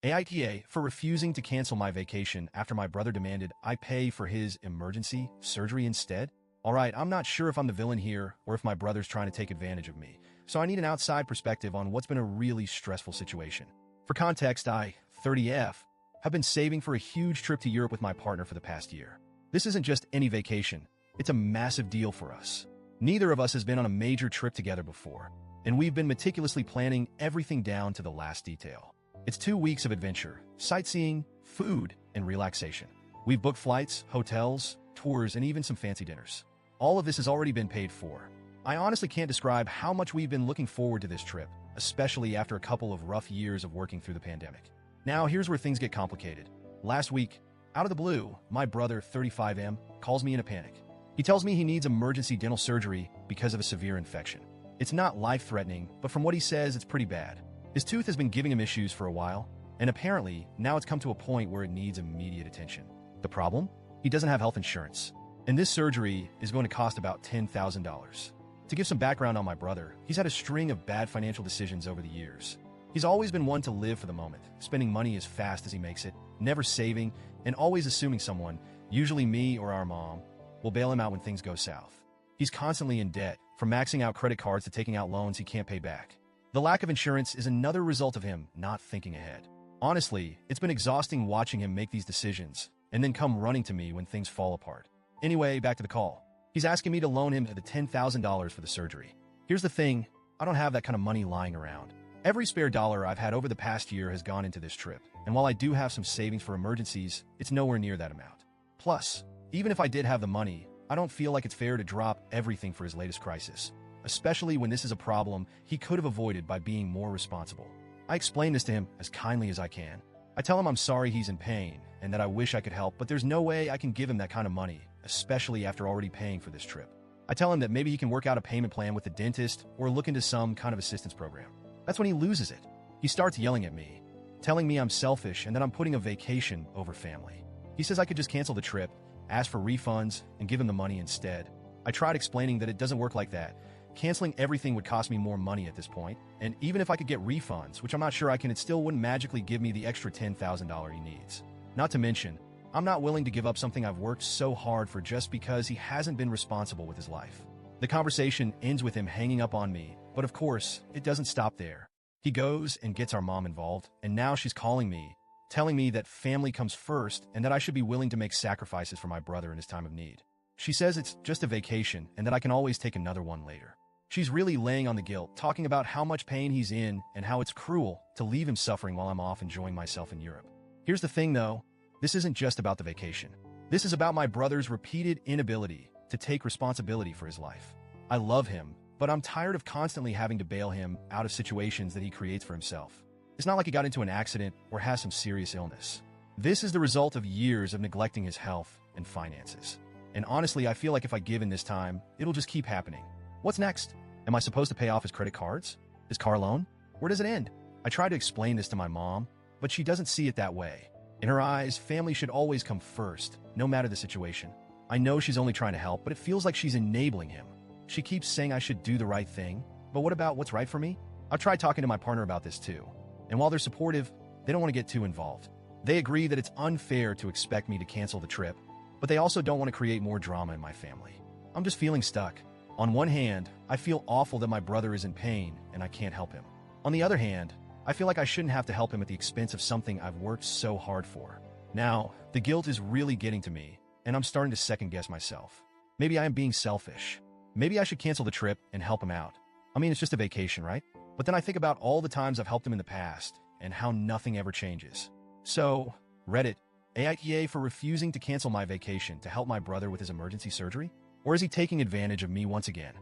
AITA for refusing to cancel my vacation after my brother demanded I pay for his emergency surgery instead? Alright, I'm not sure if I'm the villain here or if my brother's trying to take advantage of me, so I need an outside perspective on what's been a really stressful situation. For context, I, 30F, have been saving for a huge trip to Europe with my partner for the past year. This isn't just any vacation, it's a massive deal for us. Neither of us has been on a major trip together before, and we've been meticulously planning everything down to the last detail. It's 2 weeks of adventure, sightseeing, food, and relaxation. We've booked flights, hotels, tours, and even some fancy dinners. All of this has already been paid for. I honestly can't describe how much we've been looking forward to this trip, especially after a couple of rough years of working through the pandemic. Now, here's where things get complicated. Last week, out of the blue, my brother, 35M, calls me in a panic. He tells me he needs emergency dental surgery because of a severe infection. It's not life-threatening, but from what he says, it's pretty bad. His tooth has been giving him issues for a while, and apparently, now it's come to a point where it needs immediate attention. The problem? He doesn't have health insurance, and this surgery is going to cost about $10,000. To give some background on my brother, he's had a string of bad financial decisions over the years. He's always been one to live for the moment, spending money as fast as he makes it, never saving, and always assuming someone, usually me or our mom, will bail him out when things go south. He's constantly in debt, from maxing out credit cards to taking out loans he can't pay back. The lack of insurance is another result of him not thinking ahead. Honestly, it's been exhausting watching him make these decisions and then come running to me when things fall apart. Anyway, back to the call. He's asking me to loan him the $10,000 for the surgery. Here's the thing, I don't have that kind of money lying around. Every spare dollar I've had over the past year has gone into this trip, and while I do have some savings for emergencies, it's nowhere near that amount. Plus, even if I did have the money, I don't feel like it's fair to drop everything for his latest crisis, especially when this is a problem he could have avoided by being more responsible. I explain this to him as kindly as I can. I tell him I'm sorry he's in pain and that I wish I could help, but there's no way I can give him that kind of money, especially after already paying for this trip. I tell him that maybe he can work out a payment plan with the dentist or look into some kind of assistance program. That's when he loses it. He starts yelling at me, telling me I'm selfish and that I'm putting a vacation over family. He says I could just cancel the trip, ask for refunds, and give him the money instead. I tried explaining that it doesn't work like that. Canceling everything would cost me more money at this point, and even if I could get refunds, which I'm not sure I can, it still wouldn't magically give me the extra $10,000 he needs. Not to mention, I'm not willing to give up something I've worked so hard for just because he hasn't been responsible with his life. The conversation ends with him hanging up on me, but of course, it doesn't stop there. He goes and gets our mom involved, and now she's calling me, telling me that family comes first and that I should be willing to make sacrifices for my brother in his time of need. She says it's just a vacation and that I can always take another one later. She's really laying on the guilt, talking about how much pain he's in and how it's cruel to leave him suffering while I'm off enjoying myself in Europe. Here's the thing though, this isn't just about the vacation. This is about my brother's repeated inability to take responsibility for his life. I love him, but I'm tired of constantly having to bail him out of situations that he creates for himself. It's not like he got into an accident or has some serious illness. This is the result of years of neglecting his health and finances. And honestly, I feel like if I give in this time, it'll just keep happening. What's next? Am I supposed to pay off his credit cards? His car loan? Where does it end? I try to explain this to my mom, but she doesn't see it that way. In her eyes, family should always come first, no matter the situation. I know she's only trying to help, but it feels like she's enabling him. She keeps saying I should do the right thing, but what about what's right for me? I've tried talking to my partner about this too, and while they're supportive, they don't want to get too involved. They agree that it's unfair to expect me to cancel the trip, but they also don't want to create more drama in my family. I'm just feeling stuck. On one hand, I feel awful that my brother is in pain and I can't help him. On the other hand, I feel like I shouldn't have to help him at the expense of something I've worked so hard for. Now, the guilt is really getting to me, and I'm starting to second-guess myself. Maybe I am being selfish. Maybe I should cancel the trip and help him out. I mean, it's just a vacation, right? But then I think about all the times I've helped him in the past and how nothing ever changes. So, Reddit, AITA for refusing to cancel my vacation to help my brother with his emergency surgery? Or is he taking advantage of me once again?